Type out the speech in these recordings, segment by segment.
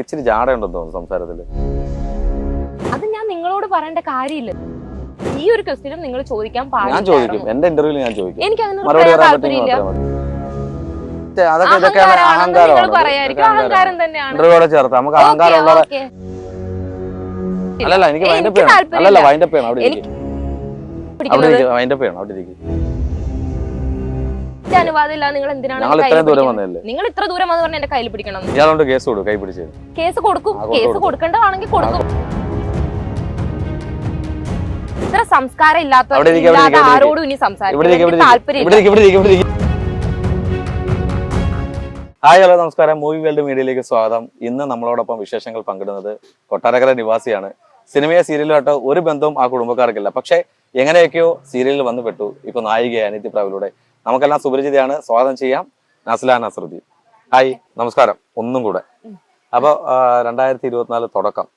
ഇച്ചിരി ജാടയുണ്ടെന്ന് തോന്നുന്നു സംസാരത്തില്. അത് ഞാൻ നിങ്ങളോട് പറയേണ്ട കാര്യമില്ല. ഈ ഒരു ക്വസ്റ്റ്യനും നിങ്ങൾ ചോദിക്കാൻ ഞാൻ പാടില്ല. ചോദിക്കും, എന്റെ ഇന്റർവ്യൂവിൽ ഞാൻ ചോദിക്കും. എനിക്ക് അങ്ങനെ മറുപടി പറയാൻ പറയാൻ താല്പര്യമില്ല. അഹങ്കാരം അഹങ്കാരം തന്നെയാണ്. ഇന്റർവ്യൂടെ ചേർത്ത് നമുക്ക് അഹങ്കാരം ഉള്ള ഓക്കേ. അല്ലല്ല എനിക്ക് വൈൻഡപ്പ് ചെയ്യണം. അല്ലല്ല വൈൻഡപ്പ് ചെയ്യണം. അവിടെ വൈൻഡപ്പ് ചെയ്യണം. അവിടെ ഇരിക്കും. അനുവാദമില്ല. നിങ്ങൾ എന്തിനാണ് ഞങ്ങൾ ഇത്രയും ദൂരം വന്നതല്ലേ? നിങ്ങൾ ഇത്ര ദൂരം വന്ന് പറഞ്ഞ എന്റെ കയ്യിൽ പിടിക്കണം. ഇയാളോണ്ട് കേസ് കൊടുക്കും, കൈ പിടിച്ച് കേസ് കൊടുക്കും. കേസ് കൊടുക്കേണ്ടതാണെങ്കിൽ കൊടുക്കും. ഇത്ര സംസ്കാരം ഇല്ലാത്ത ആരോടും ഇനി സംസാരിക്കും താല്പര്യം. ഹായ് ഹലോ നമസ്കാരം, മൂവി വേൾഡ് മീഡിയയിലേക്ക് സ്വാഗതം. ഇന്ന് നമ്മളോടൊപ്പം വിശേഷങ്ങൾ പങ്കിടുന്നത് കൊട്ടാരക്കര നിവാസിയാണ്. സിനിമയെ സീരിയലുമായിട്ട് ഒരു ബന്ധവും ആ കുടുംബക്കാർക്കില്ല. പക്ഷെ എങ്ങനെയൊക്കെയോ സീരിയലിൽ വന്നു പെട്ടു. ഇപ്പൊ നായികയായ അനിത്യപ്രാവിലൂടെ നമുക്കെല്ലാം സുപരിചിതയാണ്. സ്വാഗതം ചെയ്യാം നാസില നസ്രുദ്ദീൻ. ഹായ് നമസ്കാരം ഒന്നും കൂടെ. അപ്പൊ 2024 തുടക്കം,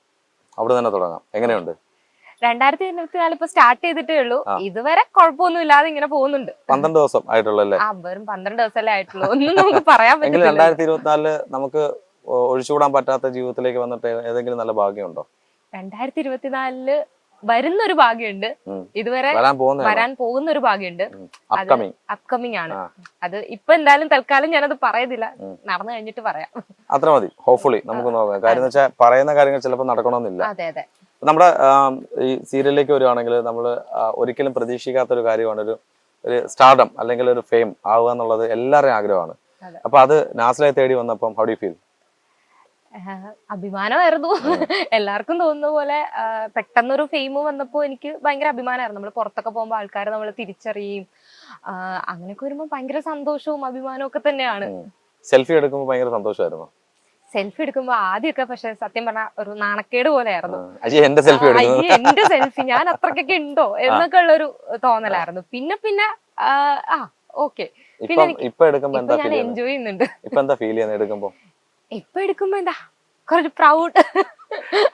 അവിടെ തന്നെ തുടങ്ങാം. എങ്ങനെയുണ്ട്? 2024 ഇപ്പൊ സ്റ്റാർട്ട് ചെയ്തിട്ടേ ഉള്ളൂ. ഇതുവരെ കുഴപ്പമൊന്നും ഇല്ലാതെ ഇങ്ങനെ പോകുന്നുണ്ട്. 12 ദിവസം ആയിട്ടുള്ളൂ അല്ലേ? വെറും 12 ദിവസമല്ലേ ആയിട്ടുള്ളൂ. ഒന്നും നമുക്ക് പറയാൻ പറ്റില്ല. 2024 നമുക്ക് ഒഴിച്ചുകൂടാൻ പറ്റാത്ത ജീവിതത്തിലേക്ക് വന്നിട്ട് ഏതെങ്കിലും നല്ല ഭാഗ്യമുണ്ടോ? 2024 വരുന്നൊരു ഭാഗ്യമുണ്ട്. ഇതുവരെ വരാൻ പോകുന്ന ഒരു ഭാഗ്യമുണ്ട്. അത് അപ്കമിങ് ആണ്. അത് ഇപ്പൊ എന്തായാലും തൽക്കാലം ഞാനത് പറയുന്നില്ല. നടന്നു കഴിഞ്ഞിട്ട് പറയാം. അത്ര മതി. ഹോപ്പ്ഫുള്ളി നമുക്ക് നോക്കാം. കാര്യം എന്ന് വെച്ചാൽ പറയുന്ന കാര്യങ്ങൾ ചിലപ്പോൾ നടക്കണമെന്നില്ല. അതെ അതെ. നമ്മുടെ ഈ സീരിയലിലേക്ക് വരുവാണെങ്കിൽ നമ്മൾ ഒരിക്കലും പ്രതീക്ഷിക്കാത്ത ഒരു കാര്യമാണ് ഒരു സ്റ്റാർഡം അല്ലെങ്കിൽ ഒരു ഫെയിം ആവുക എന്നുള്ളത് എല്ലാവരുടെയും ആഗ്രഹമാണ്. അപ്പൊ അത് നാസിലയെ തേടി വന്നപ്പം ഹൗ ഡു ഫീൽ? അഭിമാനമായിരുന്നു. എല്ലാവർക്കും തോന്നുന്ന പോലെ പെട്ടെന്നൊരു ഫെയിം വന്നപ്പോ എനിക്ക് ഭയങ്കര അഭിമാനമായിരുന്നു. നമ്മൾ പുറത്തൊക്കെ പോകുമ്പോൾ ആൾക്കാരെ നമ്മൾ തിരിച്ചറിയും. അങ്ങനെയൊക്കെ വരുമ്പോൾ ഭയങ്കര സന്തോഷവും അഭിമാനവും ഒക്കെ തന്നെയാണ്. സെൽഫി എടുക്കുമ്പോൾ ഭയങ്കര സന്തോഷമായിരുന്നു. സെൽഫി എടുക്കുമ്പോ ആദ്യമൊക്കെ പക്ഷെ സത്യം പറഞ്ഞ ഒരു നാണക്കേട് പോലെയായിരുന്നു. എന്റെ സെൽഫി ഞാൻ അത്രക്കൊക്കെ ഉണ്ടോ എന്നൊക്കെ ഉള്ളൊരു തോന്നലായിരുന്നു. പിന്നെ പിന്നെ ഓക്കെ ഞാൻ എൻജോയ് ചെയ്യുന്നുണ്ട്. ഇപ്പൊ എടുക്കുമ്പോ എന്താ കുറച്ച് പ്രൗഡ്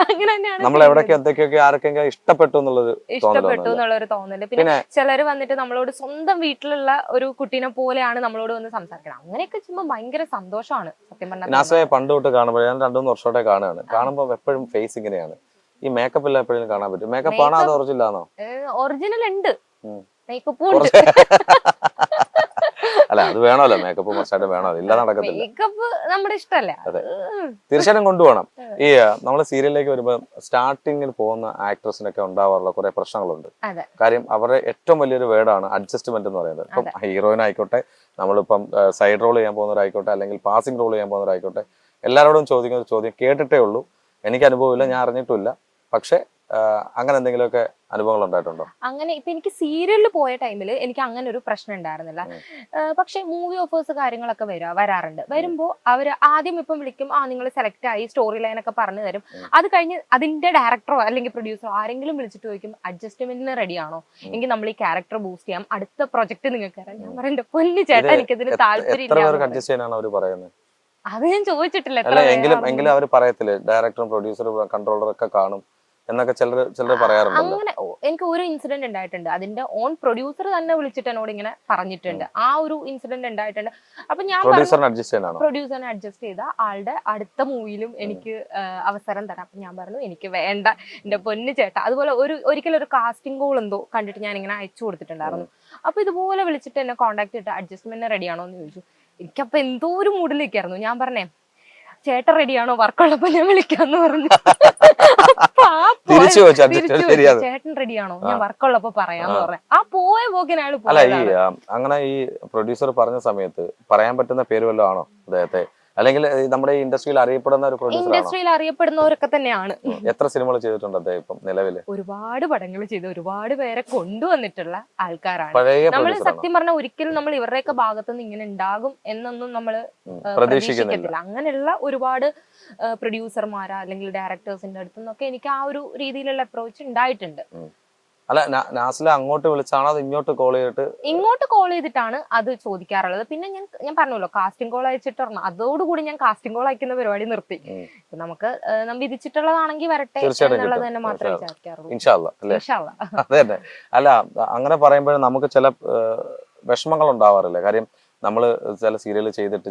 അങ്ങനെ തന്നെയാണ്. നമ്മൾ എവിടേക്ക് ആർക്കെങ്കിലും ഇഷ്ടപ്പെട്ടു എന്നുള്ളൊരു തോന്നല്. പിന്നെ ചിലര് വന്നിട്ട് നമ്മളോട് സ്വന്തം വീട്ടിലുള്ള ഒരു കുട്ടീനെ പോലെയാണ് നമ്മളോട് വന്ന് സംസാരിക്കണം. അങ്ങനെയൊക്കെ ചെയ്യുമ്പോ ഭയങ്കര സന്തോഷമാണ് സത്യം പറഞ്ഞാൽ. പണ്ട് തൊട്ട് കാണുമ്പോൾ ഞാൻ 2-3 വർഷമായിട്ട് കാണുമ്പോ എപ്പോഴും ഫേസ് ഇങ്ങനെയാണ്. ഈ മേക്കപ്പ് എല്ലാം എപ്പോഴും കാണാൻ പറ്റും. മേക്കപ്പ് ആണോ അതോ ഒറിജിനൽ ആണോ? ഒറിജിനൽ ഉണ്ട്, മേക്കപ്പ് ഉണ്ട്. അല്ല അത് വേണമല്ലോ, മേക്കപ്പ് മസ്റ്റായിട്ട് വേണമല്ലോ, ഇല്ല നടക്കത്തില്ല. മേക്കപ്പ് നമ്മുടെ ഇഷ്ടമല്ല. അതെ തീർച്ചയായിട്ടും കൊണ്ടുപോകണം. ഈ നമ്മള് സീരിയലിലേക്ക് വരുമ്പോ സ്റ്റാർട്ടിങ്ങിൽ പോകുന്ന ആക്ട്രസിനൊക്കെ ഉണ്ടാവാറുള്ള കുറെ പ്രശ്നങ്ങളുണ്ട്. കാര്യം അവരുടെ ഏറ്റവും വലിയൊരു വേർഡാണ് അഡ്ജസ്റ്റ്മെന്റ് എന്ന് പറയുന്നത്. ഇപ്പം ഹീറോയിൻ ആയിക്കോട്ടെ, നമ്മളിപ്പം സൈഡ് റോൾ ചെയ്യാൻ പോകുന്നവരായിക്കോട്ടെ, അല്ലെങ്കിൽ പാസിംഗ് റോൾ ചെയ്യാൻ പോകുന്നവരായിക്കോട്ടെ, എല്ലാവരോടും ചോദിക്കുന്ന ചോദ്യം കേട്ടിട്ടേ ഉള്ളൂ. എനിക്ക് അനുഭവമില്ല, ഞാൻ അറിഞ്ഞിട്ടില്ല. പക്ഷെ അങ്ങനെ എന്തെങ്കിലുമൊക്കെ അനുഭവങ്ങൾ ഉണ്ടായിട്ടുണ്ടോ? അങ്ങനെ ഇപ്പൊ എനിക്ക് സീരിയലിൽ പോയ ടൈമിൽ എനിക്ക് അങ്ങനെ ഒരു പ്രശ്നം ഉണ്ടായിരുന്നില്ല. പക്ഷെ മൂവി ഓഫേഴ്സ് കാര്യങ്ങളൊക്കെ വരാറുണ്ട്. വരുമ്പോ അവര് ആദ്യം ഇപ്പം വിളിക്കും, നിങ്ങൾ സെലക്ട് ആയി, സ്റ്റോറി ലൈൻ ഒക്കെ പറഞ്ഞു തരും. അത് കഴിഞ്ഞ് അതിന്റെ ഡയറക്ടറോ അല്ലെങ്കിൽ പ്രൊഡ്യൂസറോ ആരെങ്കിലും വിളിച്ചിട്ട് ചോദിക്കും അഡ്ജസ്റ്റ്മെന്റിന് റെഡി ആണോ, എങ്കിൽ നമ്മൾ ഈ ക്യാരക്ടർ ബൂസ്റ്റ് ചെയ്യാം, അടുത്ത പ്രൊജക്ട് നിങ്ങൾക്ക് തരാം. ഞാൻ പറയണ്ട പൊന്നു ചേട്ടാ, എനിക്കതിന് താല്പര്യം. അത് ഞാൻ ചോദിച്ചിട്ടില്ല. എങ്കിലും അവർ പറയത്തില്ലേ ഡയറക്ടറും പ്രൊഡ്യൂസറും കൺട്രോളറും ഒക്കെ കാണും എന്നൊക്കെ ചിലർ പറയാറുണ്ട്. അങ്ങനെ എനിക്ക് ഒരു ഇൻസിഡന്റ് ഉണ്ടായിട്ടുണ്ട്. അതിന്റെ ഓൺ പ്രൊഡ്യൂസർ തന്നെ വിളിച്ചിട്ട് എന്നോട് ഇങ്ങനെ പറഞ്ഞിട്ടുണ്ട്. ആ ഒരു ഇൻസിഡന്റ് ഉണ്ടായിട്ടുണ്ട്. അപ്പൊ ഞാൻ പ്രൊഡ്യൂസറിനെ അഡ്ജസ്റ്റ് ചെയ്ത ആളുടെ അടുത്ത മൂവിയിലും എനിക്ക് അവസരം തരാം. അപ്പൊ ഞാൻ പറഞ്ഞു എനിക്ക് വേണ്ട എന്റെ പൊന്നു ചേട്ടാ. അതുപോലെ ഒരിക്കലും ഒരു കാസ്റ്റിംഗ് കോൾ എന്തോ കണ്ടിട്ട് ഞാൻ ഇങ്ങനെ അയച്ചു കൊടുത്തിട്ടുണ്ടായിരുന്നു. അപ്പൊ ഇതുപോലെ വിളിച്ചിട്ട് എന്നെ കോൺടാക്ട് ചെയ്തിട്ട് അഡ്ജസ്റ്റ്മെന്റ് റെഡിയാണോ എന്ന് ചോദിച്ചു. എനിക്കപ്പൊ എന്തോ ഒരു മൂഡിലേക്കായിരുന്നു. ഞാൻ പറഞ്ഞേ ചേട്ടൻ റെഡിയാണോ, വർക്കുള്ളപ്പോ ഞാൻ വിളിക്കാന്ന് പറഞ്ഞു. ചേട്ടൻ റെഡിയാണോ, ഞാൻ വർക്കുള്ളപ്പോ പറയാന്ന് പറഞ്ഞു. ആ പോയ പോക്കിനാണ്. അങ്ങനെ ഈ പ്രൊഡ്യൂസർ പറഞ്ഞ സമയത്ത് പറയാൻ പറ്റുന്ന പേര് വല്ലതും ആണോ അദ്ദേഹത്തെ? അല്ലെങ്കിൽ നമ്മുടെ ഈ ഇൻഡസ്ട്രിയിൽ അറിയപ്പെടുന്ന ഒരു പ്രൊഡ്യൂസർ? ഇൻഡസ്ട്രിയിൽ അറിയപ്പെടുന്നവരൊക്കെ തന്നെയാണ്. എത്ര സിനിമകൾ ചെയ്തിട്ടുണ്ട് അദ്ദേഹം ഇപ്പം നിലവിൽ? ഒരുപാട് പടങ്ങൾ ചെയ്ത് ഒരുപാട് പേരെ കൊണ്ടുവന്നിട്ടുള്ള ആൾക്കാരാണ്. നമ്മൾ സത്യം പറഞ്ഞാൽ ഒരിക്കലും നമ്മൾ ഇവരുടെയൊക്കെ ഭാഗത്തുനിന്ന് ഇങ്ങനെ ഉണ്ടാകും എന്നൊന്നും നമ്മൾ പ്രതീക്ഷിക്കത്തില്ല. അങ്ങനെയുള്ള ഒരുപാട് പ്രൊഡ്യൂസർമാരാ അല്ലെങ്കിൽ ഡയറക്ടേഴ്സിന്റെ അടുത്ത് നിന്നൊക്കെ എനിക്ക് ആ ഒരു രീതിയിലുള്ള അപ്രോച്ച് ഉണ്ടായിട്ടുണ്ട്. അല്ല നാസില അങ്ങോട്ട് വിളിച്ചാണോ അത് ഇങ്ങോട്ട് കോൾ ചെയ്തിട്ട്? ഇങ്ങോട്ട് കോൾ ചെയ്തിട്ടാണ് അത് ചോദിക്കാറുള്ളത്. പിന്നെ ഞാൻ പറഞ്ഞല്ലോ കാസ്റ്റിംഗ് കോൾ അയച്ചിട്ട് അതോടുകൂടി ഞാൻ കാസ്റ്റിംഗ് കോൾ അയക്കുന്ന പരിപാടി നിർത്തി. നമുക്ക് വിധിച്ചിട്ടുള്ളതാണെങ്കിൽ വരട്ടെ എന്നുള്ളത് തന്നെ മാത്രമേ വിചാരിക്കാറുള്ളൂ. ഇൻഷാ അല്ലാ. അല്ല അങ്ങനെ പറയുമ്പോൾ നമുക്ക് ചില വിഷമങ്ങൾ ഉണ്ടാവാറില്ല. കാര്യം നമ്മൾ ചില സീരിയൽ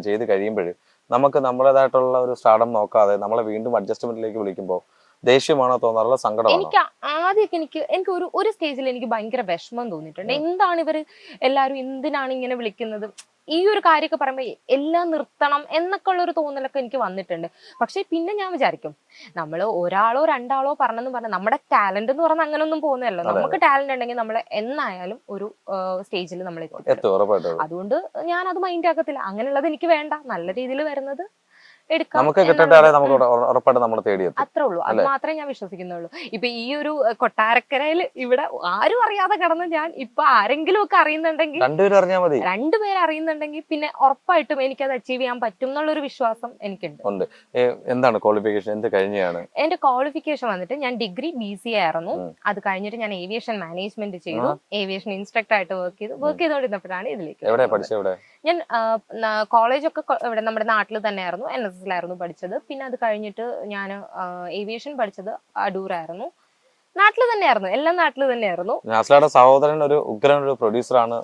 ചെയ്ത് കഴിയുമ്പോൾ നമുക്ക് നമ്മുടേതായിട്ടുള്ള ഒരു സ്റ്റാർഡം നോക്കാതെ നമ്മളെ വീണ്ടും അഡ്ജസ്റ്റ്മെന്റിലേക്ക് വിളിക്കുമ്പോൾ ദേഷ്യമാണോ തോന്നാറുള്ള സങ്കടമാണോ? എനിക്ക് ആദ്യമൊക്കെ എനിക്ക് ഒരു സ്റ്റേജിൽ എനിക്ക് ഭയങ്കര വിഷമം തോന്നിയിട്ടുണ്ട്. എന്താണ് ഇവര് എല്ലാരും എന്തിനാണ് ഇങ്ങനെ വിളിക്കുന്നത്, ഈ ഒരു കാര്യമൊക്കെ പറയുമ്പോൾ എല്ലാം നിർത്തണം എന്നൊക്കെ ഉള്ള ഒരു തോന്നലൊക്കെ എനിക്ക് വന്നിട്ടുണ്ട്. പക്ഷെ പിന്നെ ഞാൻ വിചാരിക്കും, നമ്മൾ ഒരാളോ രണ്ടാളോ പറഞ്ഞെന്ന് പറഞ്ഞാൽ നമ്മുടെ ടാലന്റ് എന്ന് പറഞ്ഞാൽ അങ്ങനൊന്നും പോകുന്നതല്ലോ. നമുക്ക് ടാലന്റ് ഉണ്ടെങ്കിൽ നമ്മൾ എന്നായാലും ഒരു സ്റ്റേജിൽ നമ്മൾ അതുകൊണ്ട് ഞാൻ അത് മൈൻഡ് ആക്കത്തില്ല. അങ്ങനെയുള്ളത് എനിക്ക് വേണ്ട, നല്ല രീതിയിൽ വരുന്നത് നമുക്ക് കിട്ടേണ്ട നമുക്ക് ഉറപ്പായിട്ട് നമ്മൾ തേടിയെത്തും. അത്രേ ഉള്ളൂ, അത് മാത്രമേ ഞാൻ വിശ്വസിക്കുന്നുള്ളൂ. ഇപ്പൊ ഈ ഒരു കൊട്ടാരക്കരയിൽ ഇവിടെ ആരും അറിയാതെ കിടന്ന് ഞാൻ ഇപ്പൊ ആരെങ്കിലും ഒക്കെ അറിയുന്നുണ്ടെങ്കിൽ, രണ്ടുപേരെ അറിയുന്നുണ്ടെങ്കിൽ പിന്നെ ഉറപ്പായിട്ടും എനിക്കത് അച്ചീവ് ചെയ്യാൻ പറ്റും എന്നുള്ളൊരു വിശ്വാസം എനിക്കുണ്ട്. എന്താണ് ക്വാളിഫിക്കേഷൻ, എന്ത് കഴിഞ്ഞാണ്? എന്റെ ക്വാളിഫിക്കേഷൻ വന്നിട്ട് ഞാൻ ഡിഗ്രി BCA ആയിരുന്നു. അത് കഴിഞ്ഞിട്ട് ഞാൻ ഏവിയേഷൻ മാനേജ്മെന്റ് ചെയ്തു. ഏവിയേഷൻ ഇൻസ്ട്രക്ടർ ആയിട്ട് വർക്ക് ചെയ്തോണ്ടിരുന്നപ്പോഴാണ് ഇതിലേക്ക്. ഞാൻ കോളേജൊക്കെ ഇവിടെ നമ്മുടെ നാട്ടിൽ തന്നെയായിരുന്നു, NSSലായിരുന്നു പഠിച്ചത്. പിന്നെ അത് കഴിഞ്ഞിട്ട് ഞാൻ ഏവിയേഷൻ പഠിച്ചത് അടൂരായിരുന്നു. നാട്ടിൽ തന്നെയായിരുന്നു, എല്ലാം നാട്ടിൽ തന്നെയായിരുന്നു. നാസ്ലയുടെ സഹോദരൻ ഒരു ഉഗ്രൻ ഒരു പ്രൊഡ്യൂസറാണ്.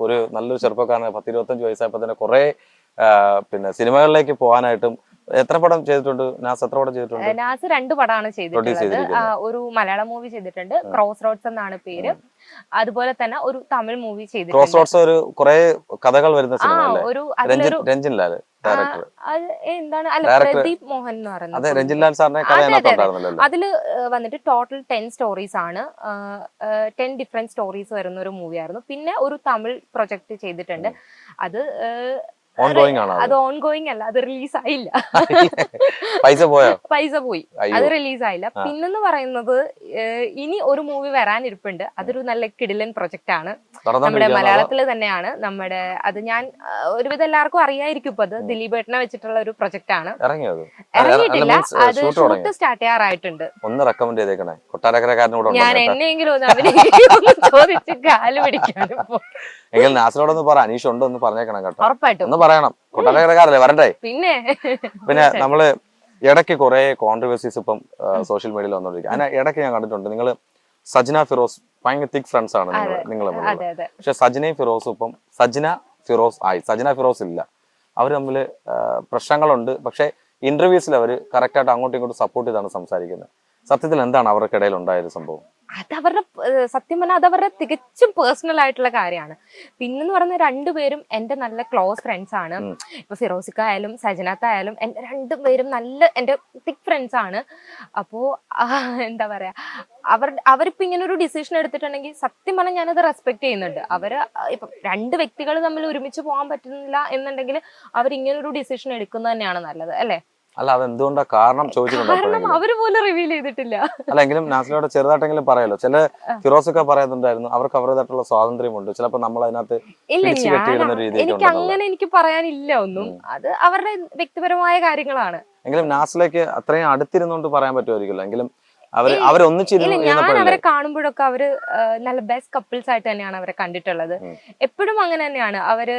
ഒരു നല്ലൊരു ചെറുപ്പക്കാരന് 10-25 വയസ്സായപ്പോ തന്നെ കുറെ പിന്നെ സിനിമകളിലേക്ക് പോകാനായിട്ടും എത്ര പടം ചെയ്തിട്ടുണ്ട് നാസ്? എത്ര പടം ചെയ്തിട്ടുണ്ട്? നാസ് 2 പടമാണ് ചെയ്തിട്ടുള്ളത്. ഒരു മലയാളം മൂവി ചെയ്തിട്ടുണ്ട്, ക്രോസ് റോഡ്സ് എന്നാണ് പേര്. അതുപോലെ തന്നെ ഒരു തമിഴ് മൂവി ചെയ്തിട്ടുണ്ട്. ക്രോസ് റോഡ്സ് ഒരു കുറെ കഥകൾ വരുന്ന സിനിമ, രഞ്ജിൻ ലാൽ ഡയറക്ടർ. എന്താണ് പ്രദീപ് മോഹൻ എന്ന് പറയുന്നത്. രഞ്ജിൻ ലാൽ സാറിന്റെ കഥ അതില് വന്നിട്ട് ടോട്ടൽ 10 സ്റ്റോറീസ് ആണ്. 10 ഡിഫറെന്റ് സ്റ്റോറീസ് വരുന്ന ഒരു മൂവിയായിരുന്നു. പിന്നെ ഒരു തമിഴ് പ്രൊജക്ട് ചെയ്തിട്ടുണ്ട്. അത് ഓൺഗോയിങ് അല്ല, അത് റിലീസ് ആയില്ല. പൈസ പോയി, അത് റിലീസ് ആയില്ല. പിന്നെന്ന് പറയുന്നത് ഇനി ഒരു മൂവി വരാനിരിപ്പുണ്ട്. അതൊരു നല്ല കിടിലൻ പ്രൊജക്ട് ആണ്, നമ്മുടെ മലയാളത്തില് തന്നെയാണ്. അത് ഞാൻ ഒരുവിധം എല്ലാവർക്കും അറിയായിരിക്കും. ഇപ്പൊ അത് ദിലീപ് ഏട്ടനെ വെച്ചിട്ടുള്ള ഒരു പ്രൊജക്ട് ആണ്. ഇറങ്ങിയിട്ടില്ല, അത് ഷൂട്ട് സ്റ്റാർട്ട് ചെയ്യാറായിട്ടുണ്ട്. ഞാൻ എന്നെങ്കിലും ചോദിച്ച് കാല് പിടിക്കാനും ഉറപ്പായിട്ടും പറയണം. കൊട്ടാരക്കരക്കാരല്ലേ, വരണ്ടേ? പിന്നെ നമ്മള് ഇടയ്ക്ക് കുറെ കോൺട്രവേഴ്സീസ് ഇപ്പം സോഷ്യൽ മീഡിയയിൽ വന്നോണ്ടിരിക്കും. അതിന് ഇടയ്ക്ക് ഞാൻ കണ്ടിട്ടുണ്ട്, നിങ്ങൾ സജ്ന ഫിറോസ് ഭയങ്കര തിക് ഫ്രണ്ട്സ് ആണ് നിങ്ങൾ. പക്ഷെ സജ്നയും ഫിറോസും ഇപ്പം സജ്ന ഫിറോസ് ആയി, സജ്ന ഫിറോസ് ഇല്ല. അവർ തമ്മിൽ പ്രശ്നങ്ങളുണ്ട്. പക്ഷെ ഇന്റർവ്യൂസിൽ അവർ കറക്റ്റ് ആയിട്ട് അങ്ങോട്ടും ഇങ്ങോട്ടും സപ്പോർട്ട് ചെയ്താണ് സംസാരിക്കുന്നത്. സത്യത്തിൽ എന്താണ് അവർക്കിടയിൽ ഉണ്ടായത് സംഭവം? അതവരുടെ സത്യം പറഞ്ഞാൽ അതവരുടെ തികച്ചും പേഴ്സണൽ ആയിട്ടുള്ള കാര്യമാണ്. പിന്നെന്ന് പറയുന്ന രണ്ടുപേരും എന്റെ നല്ല ക്ലോസ് ഫ്രണ്ട്സ് ആണ്. ഇപ്പൊ ഫിറോസിക്ക ആയാലും സജനാത്ത ആയാലും എന്റെ രണ്ടുപേരും എന്റെ തിക് ഫ്രണ്ട്സ് ആണ്. അപ്പോ എന്താ പറയാ, അവരിപ്പോ ഇങ്ങനെ ഒരു ഡിസിഷൻ എടുത്തിട്ടുണ്ടെങ്കിൽ സത്യം പറഞ്ഞാൽ ഞാനത് റെസ്പെക്ട് ചെയ്യുന്നുണ്ട്. ഇപ്പൊ 2 വ്യക്തികൾ തമ്മിൽ ഒരുമിച്ച് പോകാൻ പറ്റുന്നില്ല എന്നുണ്ടെങ്കിൽ അവരിങ്ങനൊരു ഡിസിഷൻ എടുക്കുന്നത് തന്നെയാണ് നല്ലത്, അല്ലെ? അല്ല, അതെന്തുകൊണ്ടാ കാരണം ചോദിച്ചിട്ടുണ്ടോ? അവര് പോലും റിവീൽ ചെയ്തിട്ടില്ല. അല്ലെങ്കിലും നാസിലോട് ചെറുതായിട്ടെങ്കിലും പറയാലോ. ചില ഫിറോസൊക്കെ പറയുന്നുണ്ടായിരുന്നു അവർക്ക് അവരുടേതായിട്ടുള്ള സ്വാതന്ത്ര്യമുണ്ട്, ചിലപ്പോ നമ്മൾ അതിനകത്ത് എനിക്ക് അങ്ങനെ എനിക്ക് പറയാനില്ല ഒന്നും. അത് അവരുടെ വ്യക്തിപരമായ കാര്യങ്ങളാണ്. എങ്കിലും നാസിലേക്ക് അത്രയും അടുത്തിരുന്നോണ്ട് പറയാൻ പറ്റുമായിരിക്കില്ല. എങ്കിലും ഞാൻ അവരെ കാണുമ്പോഴൊക്കെ അവര് നല്ല ബെസ്റ്റ് കപ്പിൾസ് ആയിട്ട് തന്നെയാണ് അവരെ കണ്ടിട്ടുള്ളത്. എപ്പോഴും അങ്ങനെ തന്നെയാണ് അവര്.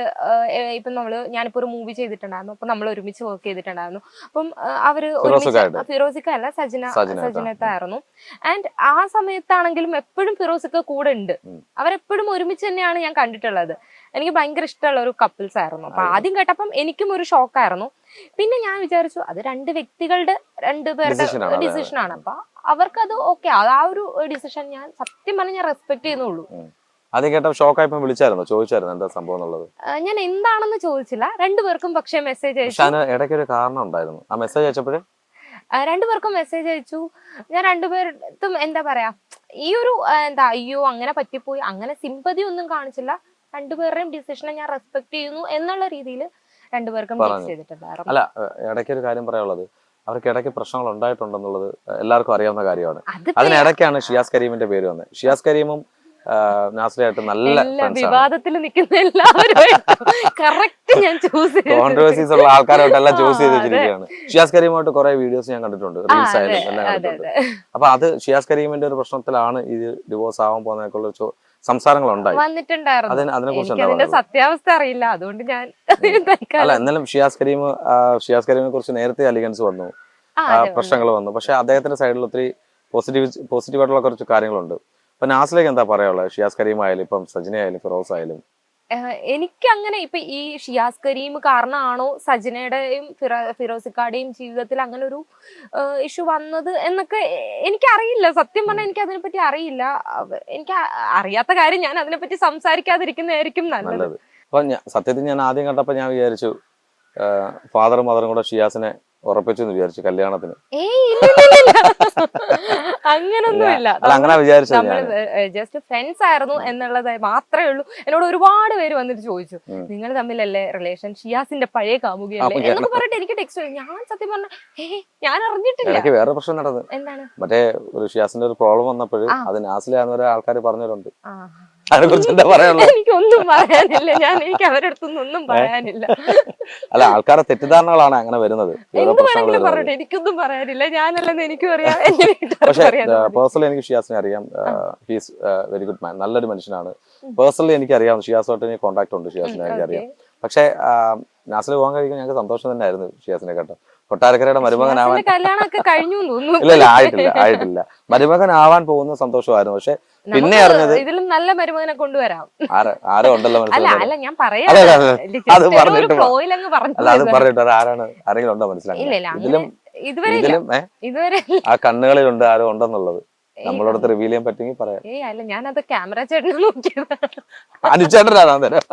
ഇപ്പൊ ഞാനിപ്പോ ഒരു മൂവി ചെയ്തിട്ടുണ്ടായിരുന്നു, അപ്പൊ നമ്മൾ ഒരുമിച്ച് വർക്ക് ചെയ്തിട്ടുണ്ടായിരുന്നു. അപ്പം അവര് ഫിറോസിക്ക അല്ല, സജിനത്തായിരുന്നു. ആൻഡ് ആ സമയത്താണെങ്കിലും എപ്പോഴും ഫിറോസിക്ക കൂടെ ഉണ്ട്. അവരെപ്പോഴും ഒരുമിച്ച് തന്നെയാണ് ഞാൻ കണ്ടിട്ടുള്ളത്. എനിക്ക് ഭയങ്കര ഇഷ്ടമുള്ള ഒരു കപ്പിൾസ് ആയിരുന്നു. അപ്പൊ ആദ്യം കേട്ടപ്പം എനിക്കും ഒരു ഷോക്കായിരുന്നു. പിന്നെ ഞാൻ വിചാരിച്ചു അത് 2 വ്യക്തികളുടെ 2 പേരുടെ ഡിസിഷനാണ്. അപ്പൊ അവർക്കത് ഓക്കെ, ആ ഒരു ഡിസിഷൻ ഞാൻ സത്യം പറഞ്ഞാൽ ഞാൻ റെസ്പെക്ട് ചെയ്യുന്നുള്ളൂ. അത് കേട്ട ഷോക്കായപ്പോ ചോദിച്ചായിരുന്നു എന്താ സംഭവം എന്നുള്ളത്? ഞാൻ എന്താണെന്ന് ചോദിച്ചില്ല. 2 പേർക്കും പക്ഷേ മെസ്സേജ് അയച്ചു. ഇടയ്ക്കൊരു കാരണം ഉണ്ടായിരുന്നു. ആ മെസ്സേജ് അയച്ചപ്പോഴേ 2 പേർക്കും മെസ്സേജ് അയച്ചു. ഞാൻ 2 പേർക്കും എന്താ പറയാ, ഈ ഒരു അയ്യോ അങ്ങനെ പറ്റിപ്പോയി, അങ്ങനെ സിമ്പതി ഒന്നും കാണിച്ചില്ല. 2 പേരുടെയും ഡിസിഷനെ ഞാൻ റെസ്പെക്ട് ചെയ്യുന്നു എന്നുള്ള രീതിയിൽ 2 പേർക്കും ചെയ്തിട്ടുണ്ടായിരുന്നു. അല്ല, ഇടയ്ക്കൊരു കാര്യം പറയാനുള്ളത്, അവർക്ക് ഇടയ്ക്ക് പ്രശ്നങ്ങൾ ഉണ്ടായിട്ടുണ്ടെന്നുള്ളത് എല്ലാവർക്കും അറിയാവുന്ന കാര്യമാണ്. അതിനിടയ്ക്കാണ് ഷിയാസ് കരീമിന്റെ പേര് വന്നത്. ഷിയാസ് കരീമും നാസ്രിയായിട്ട് നല്ല വിവാദത്തിൽ നിൽക്കുന്ന എല്ലാവരും കോൺട്രവേഴ്സീസ് ഉള്ള ആൾക്കാരായിട്ടെല്ലാം ചൂസ് ചെയ്ത് വെച്ചിരിക്കുകയാണ്. ഷിയാസ് കരീമുമായിട്ട് കുറെ വീഡിയോസ് ഞാൻ കണ്ടിട്ടുണ്ട്, റീൽസ് ആയാലും എല്ലാം കണ്ടിട്ടുണ്ട്. അപ്പൊ അത് ഷിയാസ് കരീമിന്റെ ഒരു പ്രശ്നത്തിലാണ് ഇത് ഡിവോഴ്സ് ആവാൻ പോകുന്നതിനൊക്കെയുള്ള സംസാരങ്ങൾ ഉണ്ടായി. അതിന്റെ സത്യാവസ്ഥ അറിയില്ല, അതുകൊണ്ട് ഞാൻ അല്ല. എന്നാലും ഷിയാസ് കരീമിനെ കുറിച്ച് നേരത്തെ അലിഗൻസ് വന്നു, പ്രശ്നങ്ങൾ വന്നു. പക്ഷെ അദ്ദേഹത്തിന്റെ സൈഡിൽ ഒത്തിരി പോസിറ്റീവായിട്ടുള്ള കുറച്ച് കാര്യങ്ങളുണ്ട്. അപ്പൊ നാസിലേക്ക് എന്താ പറയാനുള്ളത്? ഷിയാസ് കരീം ആയാലും ഇപ്പം സജിന ആയാലും ഫിറോസ് ആയാലും എനിക്ക് അങ്ങനെ ഇപ്പൊ ഈ ഷിയാസ് കരീം കാരണമാണോ സജനയുടെയും ഫിറോസിക്കാടെയും ജീവിതത്തിൽ അങ്ങനെ ഒരു ഇഷ്യൂ വന്നത് എന്നൊക്കെ എനിക്കറിയില്ല. സത്യം പറഞ്ഞാൽ എനിക്ക് അതിനെപ്പറ്റി അറിയില്ല. എനിക്ക് അറിയാത്ത കാര്യം ഞാൻ അതിനെപ്പറ്റി സംസാരിക്കാതിരിക്കുന്നതായിരിക്കും നല്ലത്. അപ്പൊ സത്യത്തിൽ ഞാൻ ആദ്യം കണ്ടപ്പോ ഞാൻ വിചാരിച്ചു ഫാദറും മദറും കൂടെ ഷിയാസിനെ ഉറപ്പിച്ചു എന്ന് വിചാരിച്ചു കല്യാണത്തിന്. അങ്ങനൊന്നുമില്ല. അങ്ങനെ വിചാരിച്ചു. ജസ്റ്റ് ഫ്രണ്ട്സ് ആയിരുന്നു എന്നുള്ളത് മാത്രമേ ഉള്ളൂ. എന്നോട് ഒരുപാട് പേര് വന്നിട്ട് ചോദിച്ചു, നിങ്ങൾ തമ്മിലല്ലേ റിലേഷൻ, ഷിയാസിന്റെ പഴയ കാമുകയല്ലേ എന്നൊക്കെ പറഞ്ഞിട്ട് എനിക്ക് ടെക്സ്റ്റ്. ഞാൻ സത്യം പറഞ്ഞ ഞാൻ അറിഞ്ഞിട്ടില്ല. എനിക്ക് വേറെ പ്രശ്നം നടന്നത് എന്താണ്, മറ്റേ ഒരു ഷിയാസിന്റെ ഒരു പ്രോബ്ലം വന്നപ്പോഴ് അത് നാസിലാന്ന് ആൾക്കാർ പറഞ്ഞവരുണ്ട്. അതിനെ കുറിച്ച് എന്താ പറയാനുള്ളത്? എനിക്കൊന്നും പറയാനില്ല. എനിക്ക് അവരുടെ അടുത്തൊന്നും ഒന്നും പറയാനില്ല. അല്ല, ആൾക്കാരെ തെറ്റിദ്ധാരണകളാണ് അങ്ങനെ വരുന്നത്. പറഞ്ഞിട്ട് എനിക്കൊന്നും പറയാനില്ല. ഞാനല്ലെന്ന് എനിക്കും അറിയാം. പക്ഷെ പേഴ്സണലി എനിക്ക് ഷിയാസിനെ അറിയാം. ഹീസ് വെരി ഗുഡ് മാൻ, നല്ലൊരു മനുഷ്യനാണ്. പേഴ്സണലി എനിക്കറിയാം, ഷിയാസുമായിട്ട് കോൺടാക്ട് ഉണ്ട്. ഷിയാസിനെ എനിക്കറിയാം. പക്ഷെ നാസിൽ പോകാൻ കഴിയുമ്പോൾ ഞങ്ങൾക്ക് സന്തോഷം തന്നെ ആയിരുന്നു ഷിയാസിനെ കേട്ടോ. കൊട്ടാരക്കരയുടെ മരുമകനാവാൻ ഇല്ല ആയിട്ടില്ല മരുമകനാവാൻ പോകുന്ന സന്തോഷമായിരുന്നു. പക്ഷെ പിന്നെ അറിഞ്ഞത് ഇതിലും നല്ല മരുമകനെ കൊണ്ടുവരാം. ആരോ ഉണ്ടല്ലോ മനസ്സിലായി. ഞാൻ പറയാം, അത് പറഞ്ഞിട്ട് ആരാണ്, ആരെങ്കിലും ഉണ്ടോ മനസ്സിലായി. ഇതിലും ആ കണ്ണുകളിലുണ്ട് ആരോ ഉണ്ടെന്നുള്ളത് നമ്മളോടത്ത് റിവീൽ ചെയ്യാൻ പറ്റുമെങ്കിൽ പറയാം. അല്ല, ഞാനത് ക്യാമറ ചേട്ടനെ നോക്കിയത്. അനുചേട്ടനാണോ തരാം.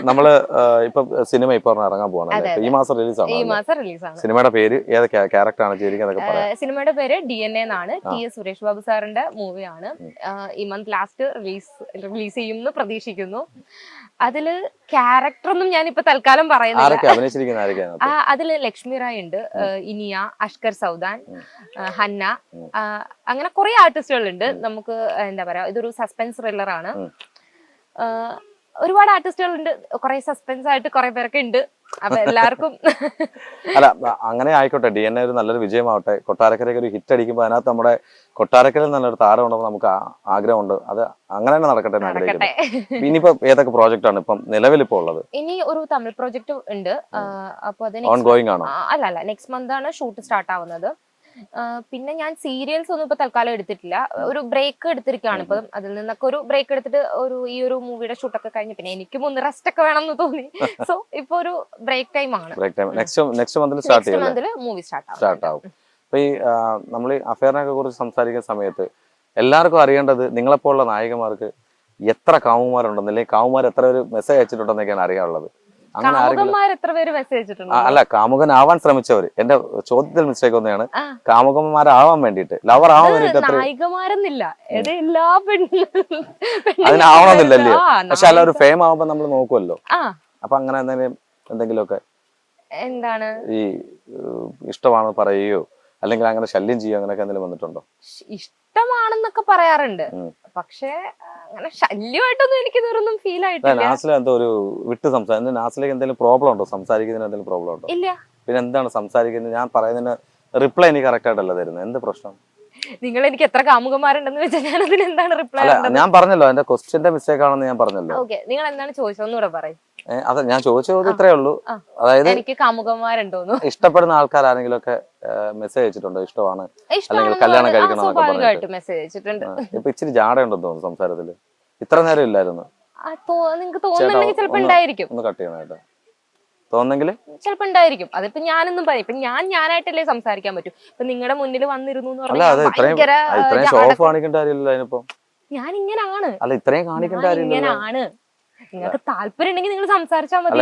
നമ്മള് ഇപ്പൊ സിനിമ ഇപ്പൊ ഇറങ്ങാൻ പോവാണ്. ഈ മാസം റിലീസാണ്. സിനിമയുടെ പേര് ഏത് ക്യാരക്ടറാണ് ചെയ്തിരിക്കുന്നത്? സിനിമയുടെ പേര് DNA എന്നാണ്. TS സുരേഷ് ബാബു സാറിന്റെ മൂവിയാണ്. ഈ മന്ത് ലാസ്റ്റ് റിലീസ് ചെയ്യുമെന്ന് പ്രതീക്ഷിക്കുന്നു. അതില് ക്യാരക്ടർ ഒന്നും ഞാനിപ്പോ തൽക്കാലം പറയുന്നില്ല. അതില് ലക്ഷ്മി റായ് ഉണ്ട്, ഇനിയ, അഷ്കർ സൗദാൻ, ഹന്ന, അങ്ങനെ കുറെ ആർട്ടിസ്റ്റുകളുണ്ട്. നമുക്ക് എന്താ പറയാ, ഇതൊരു സസ്പെൻസ് ത്രില്ലർ ആണ്. ഒരുപാട് ആർട്ടിസ്റ്റുകൾ ഉണ്ട്. കുറെ സസ്പെൻസ് ആയിട്ട് കുറെ പേരൊക്കെ ഉണ്ട്. അപ്പൊ എല്ലാവർക്കും അല്ല, അങ്ങനെ ആയിക്കോട്ടെ. DNA ഒരു നല്ലൊരു വിജയമാവട്ടെ. കൊട്ടാരക്കരയ്ക്ക് ഒരു ഹിറ്റ് അടിക്കുമ്പോൾ അതിനകത്ത് നമ്മുടെ കൊട്ടാരക്കരയിൽ നല്ലൊരു താരം ഉണ്ടെന്ന് നമുക്ക് ആഗ്രഹമുണ്ട്. അത് അങ്ങനെ തന്നെ നടക്കട്ടെ എന്ന് ആഗ്രഹിക്കുന്നു. ഇനിയിപ്പോ ഏതൊക്കെ പ്രോജക്റ്റ് ആണ് ഇപ്പം നിലവിലിപ്പോ ഉള്ളത്? ഇനി ഒരു തമിഴ് പ്രോജക്റ്റ് ഉണ്ട്. അപ്പൊ അത് ഓൺ ഗോയിങ് ആണോ? അല്ല, നെക്സ്റ്റ് മന്ത് ആണ് ഷൂട്ട് സ്റ്റാർട്ട് ആവുന്നത്. പിന്നെ ഞാൻ സീരിയൽസ് ഒന്നും ഇപ്പൊ തൽക്കാലം എടുത്തിട്ടില്ല. ഒരു ബ്രേക്ക് എടുത്തിരിക്കുകയാണ് ഇപ്പം. അതിൽ നിന്നൊക്കെ ഒരു ബ്രേക്ക് എടുത്തിട്ട് ഈ ഒരു മൂവിയുടെ ഷൂട്ടൊക്കെ കഴിഞ്ഞ് പിന്നെ എനിക്കും ഒന്ന് റെസ്റ്റ് ഒക്കെ വേണം എന്ന് തോന്നി. സോ ഇപ്പൊ ഒരു ബ്രേക്ക് ടൈം ആണ്. നെക്സ്റ്റ് മന്തിൽ മൂവി സ്റ്റാർട്ട് ആവും. അപ്പൊ ഈ നമ്മൾ ഈ അഫെയറിനെ കുറിച്ച് സംസാരിക്കുന്ന സമയത്ത് എല്ലാവർക്കും അറിയേണ്ടത് നിങ്ങളെപ്പോലുള്ള നായികമാർക്ക് എത്ര കാമുമാരുണ്ടെന്ന്, അല്ലെങ്കിൽ കാമുമാർ എത്ര ഒരു മെസ്സേജ് അയച്ചിട്ടുണ്ടെന്നൊക്കെയാണ് അറിയാനുള്ളത്. അല്ല, കാമുകനാവാൻ ശ്രമിച്ചവർ. എന്റെ ചോദ്യത്തിൽ മിസ്റ്റേക്ക് ഒന്നെയാണ്. കാമുകന്മാരാവാൻ വേണ്ടിട്ട്, ലവർ ആവാൻ വേണ്ടിട്ട് അതിനാവണമെന്നില്ലല്ലേ? പക്ഷെ അല്ല, ഒരു ഫെയിം ആവുമ്പോ നമ്മൾ നോക്കുമല്ലോ. അപ്പൊ അങ്ങനെ എന്തെങ്കിലുമൊക്കെ എന്താണ് ഈ ഇഷ്ടമാണെന്ന് പറയുകയോ അല്ലെങ്കിൽ അങ്ങനെ ശല്യം ചെയ്യോ, അങ്ങനെയൊക്കെ എന്തെങ്കിലും വന്നിട്ടുണ്ടോ? ഇഷ്ടമാണെന്നൊക്കെ പറയാറുണ്ട്. പക്ഷെ അങ്ങനെ ശല്യമായിട്ടൊന്നും എനിക്ക് ഇതൊന്നും ഫീൽ ആയിട്ടില്ല. നാസില എന്തോ ഒരു വിട്ട് സംസാരിക്കുന്നത്. നാസിലേക്ക് എന്തെങ്കിലും പ്രോബ്ലം ഉണ്ടോ? സംസാരിക്കുന്നതിന് എന്തെങ്കിലും പ്രോബ്ലം ഉണ്ടോ? ഇല്ല. പിന്നെ എന്താണ് സംസാരിക്കുന്നത്? ഞാൻ പറയുന്നതിന് റിപ്ലൈ എനിക്ക് കറക്റ്റ് ആയിട്ടല്ല തരുന്നത്. എന്ത് പ്രശ്നം? നിങ്ങൾ എനിക്ക് എത്ര കാമുകന്മാരുണ്ടെന്ന് വെച്ചാൽ ഞാൻ അതിന് എന്താണ് റിപ്ലൈ? ഞാൻ പറഞ്ഞല്ലോ, എന്റെ ക്വസ്റ്റ്യന്റെ മിസ്റ്റേക്ക് ആണെന്ന് ഞാൻ പറഞ്ഞല്ലോ. നിങ്ങൾ എന്താണ് ചോദിച്ചത് ഒന്നുകൂടെ പറയും. അതെ, ഞാൻ ചോദിച്ച ചോദ്യം ഇത്രേ ഉള്ളൂ. അതായത് എനിക്ക് കാമുകന്മാരുണ്ടോന്ന്, ഇഷ്ടപ്പെടുന്ന ആൾക്കാർ ആരെങ്കിലും ഒക്കെ മെസ്സേജ് അയച്ചിട്ടുണ്ടോ? ഇഷ്ടമാണ് അല്ലെങ്കിൽ കല്യാണം കഴിക്കണം എന്നൊക്കെ പറഞ്ഞിട്ട് മെസ്സേജ് അയച്ചിട്ടുണ്ട്. ഇപ്പൊ ഇച്ചിരി ജാടയുണ്ടെന്ന് തോന്നുന്നു സംസാരത്തില്. ഇത്ര നേരം ഇല്ലായിരുന്നു. നിങ്ങൾക്ക് തോന്നുന്നുണ്ടെങ്കിൽ ചിലപ്പോ ഉണ്ടായിരിക്കും. ഒന്ന് കട്ട് ചെയ്യണേട്ടോ. തോന്നെങ്കിൽ ചിലപ്പോ ഉണ്ടായിരിക്കും. അതിപ്പോ ഞാനൊന്നും പറയും. ഇപ്പൊ ഞാനായിട്ടല്ലേ സംസാരിക്കാൻ പറ്റും. ഇപ്പൊ നിങ്ങളുടെ മുന്നിൽ വന്നിരുന്നു എന്ന് പറഞ്ഞാൽ ഞാൻ ഇങ്ങനാണ്. അല്ല, ഇത്രയും കാണിക്കേണ്ട ഇങ്ങനാണ്. നിങ്ങൾക്ക് താല്പര്യം ഉണ്ടെങ്കിൽ നിങ്ങൾ സംസാരിച്ചാൽ മതി.